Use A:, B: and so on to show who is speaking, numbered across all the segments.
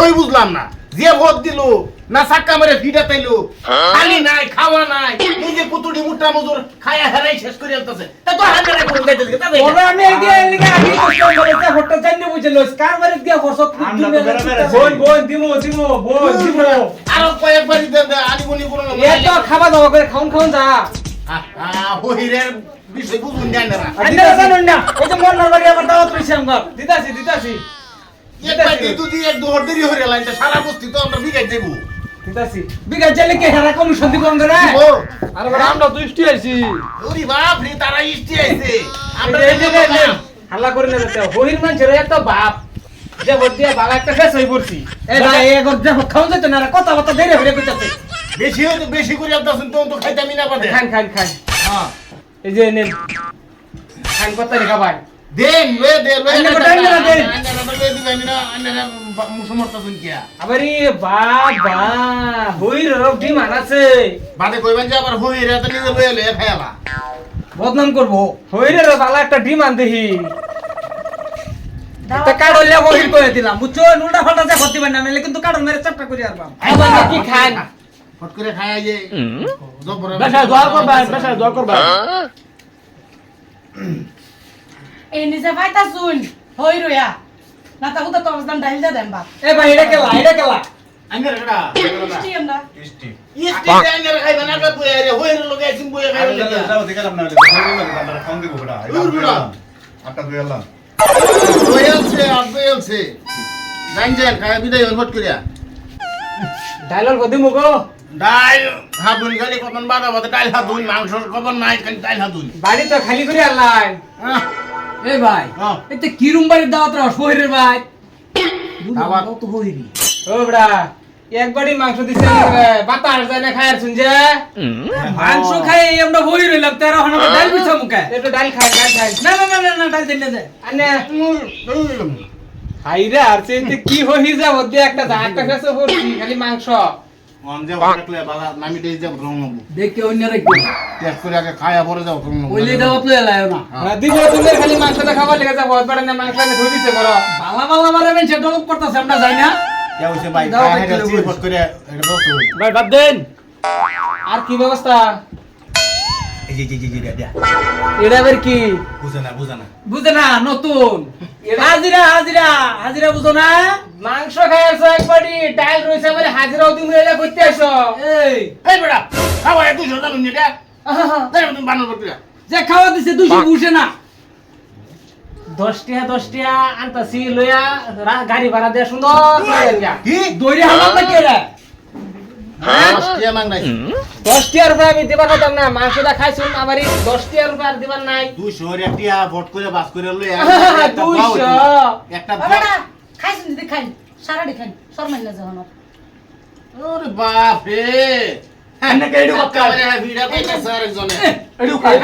A: কিছুই বুঝলাম না যে ভোট দিল না সাক্কা মেরে ফিডা তাইলো খালি নাই খাওয়া নাই এই যে কুতুড়ি মুট্টা মজুর খায়া হারাই শেষ করে আলতাছে তা তো হাজারে কোন যাইতেছে তা
B: ওরে আমি এই দিয়ে লিখে আমি কষ্ট করে ভোটটা জানি বুঝলো কার বাড়ি দিয়া বসত বোন দিমু
A: আরো কয়েকবার আনিবনি কোন
B: এত খাওয়া দাওয়া করে খাউন যা
A: হইরের বিষয় বুঝুন যায় না
B: আন্না জানুন না ওই যে মন্নার বাড়ি আমার দাওয়াত রইছে আমগো দিতাছি
A: একবার দুদি এক দৌড় দেরি হইরে লাইনটা সারা বস্তি তো আমরা বিগাই দেব
B: দিতাছি বিগা জেলে কে হারা কমিশন দিব আমরা
C: আরে বড় আমরা তো ইষ্টি আইছি
A: ওরে বাপ রে তারা ইষ্টি আইছে আমরা
B: এই যে হাল্লা করে না তো হইর মানুষের এত বাপ যে ভোট দিয়া বালা একটা শেষ হই পড়ছি এ ভাই এগর যে খাওন যেত না কথা কথা দেরি হইরে কইতাছে
A: বেশি হইতো বেশি করে আলতাছেন তো খাইতামি না পাতে
B: খান
A: হ্যাঁ
B: এই যে নেন খান কথা রে খাবার
A: দেন দে
B: আন্না গোটা আন্না দেন।
A: লয়ে দিবেন না আন্না মুসমর্তাছেন কিয়া
B: আবারে বাবা হইর রব ডিমান আছে
A: বাদে কইবেন যে আবার হইরে তো নিজে লয়ে লয়ে খায়ালা
B: বদনাম করবো হইরে বালা একটা ডিমান দেহি তা কাড়লে হইর কই দিলাম বুঝছো উল্টা ফাল্টা যা করতে পারেন না নালে কিন্তু কাড়ন মেরে চাপটা করে আরবাম আবার কি খান
A: ফট করে খায়া যে জবরে
C: বেশা দোয়া করবা
D: এই নিজে ফাইতা শুন হই রইয়া না তা হুদা তো অবস্থান ডাইল দা দেন বাপ
B: এ ভাই এটা কেলা
A: আঙ্গার কড়া
D: ইষ্টি আমরা
A: ইষ্টি আঙ্গার খাইবেন না কই আরে হইরে লগে আইছিন বইয়া খাইবেন না রয়েলছে আবেলছে জানজেন খায় বিদায় হল ফট করিয়া
B: ডায়লগ গদি মুগো
A: ডাল হাবুন খালি কখন বাদা বাদা ডাল হাবুন মাংস কখন নাই খালি ডাল হাবুন
B: বাড়ি তো খালি করে আল্লাহ
E: এ ভাই
A: হ্যাঁ।
E: এতে কিরম বাড়ির দাওয়াত রা শহরের ভাই
A: দাওয়াত
E: তো হইরি
B: ও বড়া একবারই মাংস দিছে বাতাস যায় না খায়ার শুন যে
E: মাংস খাই আমরা হই রইলাম 13 হনা ডাল পিছা মুখে
B: একটু ডাল খাই
E: না ডাল দিন না দে
B: আনে হাইরে আর সেতে কি হই যাব দে একটা একটা কাছে পড়ছি খালি মাংস
A: অনজে ওটাকলে বালা নামি দেই যাব রং নবু
E: দেখে অন্য রাখবো
A: টেস্ট করে আগে খায়া পরে যাও রং নবু
E: ওইলে দাওয়াত লই লায়ও না
B: দিবে তুমি খালি মাংসটা খাবার লেগে যাব বড় না মাংস এনে ধুই দিছে বড়
E: বালা মারে বেন সে ডলক পড়তাছে আমরা যাই না
A: ইয়া হইছে ভাই
E: দাও
A: খায়া
E: দেখলে
A: হেডা ফট করে এটা দোস্ত
C: ভাই বাদ দেন
B: আর কি ব্যবস্থা
A: এই যে দে
B: এটা আবার কি
A: বুঝা না
E: বুঝে না নতুন হাজিরা বুঝো না
B: মাংস খাইছো একবারই ডাল রইছে বলে হাজিরাও তুমি এলা করতে আইছো
E: এই
A: এই বেটা খাওয়া এত জানুন নি দে দেখ তুমি বানর করতে
E: যে খাওয়া দিছে 200 বুঝে না
B: 10 টাকা আনতাছি লইয়া গাড়ি ভাড়া দিয়ে সুন্দর করে আনগা
A: কি
E: দইরে হালা না কেরা
A: টিয়া মাং নাই
B: 10 টাকার উপরে আমি দিবার পারতাম না মাংসটা খাইছুন আমারই 10 টাকার উপরে আর দিবার নাই
A: 200 টিয়া ভোট করে বাস করে লই
B: 200
A: একটা
D: বাবাটা খাইছেন যদি খাই সারা দেখাই শর্মাই না যখন
A: ওরে বাপ রে
E: এনে কে এডু কথা
A: আরে ভিড়া কইতা স্যার একজনে
E: এডু খাই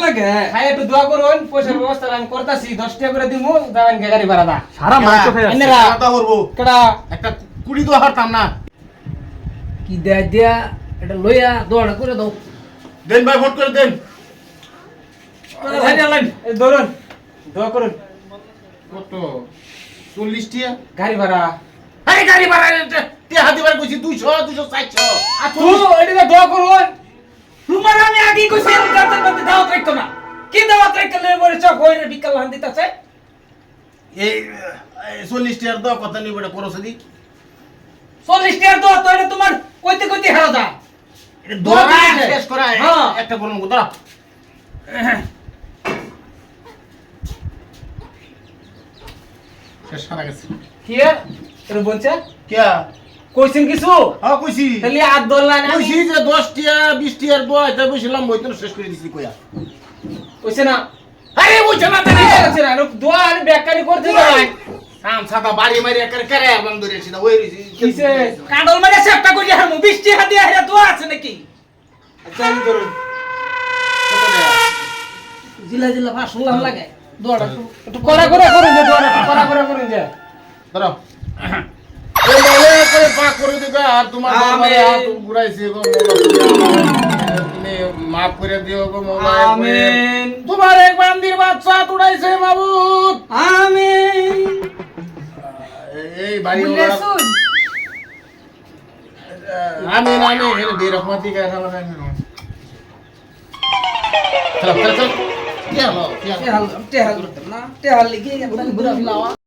E: লাগে
B: খাই একটু দোয়া করুন পয়সার ব্যবস্থা আমি করতাছি 10 টাকা করে দিমু দাওয়ান গাড়ি ভাড়া দা
C: সারা মাংস খাই আছে
B: এনেরা
A: কথা করব
B: কেডা
A: একটা কুড়ি তো হারতাম না
E: কি দিয়া এটা লইয়া দৌড়া করে দাও
A: দেন ভাই ভোট করে দেন
B: এই ধরুন দোয়া করুন
A: কত 40 টিয়া
B: গাড়ি ভাড়া
A: আরে গাড়ি ভাড়া টিয়া হাতি বার কইছি 200 260
B: আর তুই এদিকে দোয়া করুন
E: তোমার আমি আগে কইছি আমি জানতে মধ্যে দাওয়াত রাখতো না কি দাওয়াত রাখতে লই মরে চক হইরে বিকাল হান দিতাছে
A: এই 40 টিয়ার দাও কথা নিব এটা করছ দি
E: 40 টাকা দাও তো এটা তোমার কইতে হারা যায়
A: এটা দোয়া শেষ করা
E: হ্যাঁ।
A: একটা বলুন কথা শেষ করা গেছে
B: কি এর বলছে
A: কে
B: কইছেন কিছু
A: হ্যাঁ কইছি
B: খালি হাত ধরলা না
A: কইছি যে 10 টিয়া 20 টিয়ার দোয়া এটা বসিলাম বইতো শেষ করে দিছি কইয়া
B: কইছে না
A: আরে বুঝছ না তাই
B: কইছে না দোয়া আর বেকারি করতে ভাই
A: কাম সাদা বাড়ি মারি একার করে বন্ধ ধরে সিধা ওই রইছি
B: কিসে
E: কাডল মানে সেপটা কইয়া হারমু 20 টাকা দিয়া হেরা দোয়া আছে নাকি
B: আচ্ছা আমি ধরুন
E: জিলা ফাসলাম লাগে দোয়াটা
B: একটু কড়া করে করুন যে দোয়াটা কড়া করে করুন যে
A: ধরো এই বলে করে পাক করে দিবা আর তোমার বাবারে হাত ঘুরাইছে গো মোলা তুমি মাফ করে দিও গো মোলা
E: আমিন
A: তোমার এক বান্দির বাচ্চা তুড়াইছে মাবুদ
E: আমিন
A: এই বাড়ি
D: বুঝলে শুন
A: আমি এর দিয়ে রহমতি কা খাবার আমি চল কি হলো
E: টেহাল টেহাল না টেহাল লিখে বুড়া লাওয়া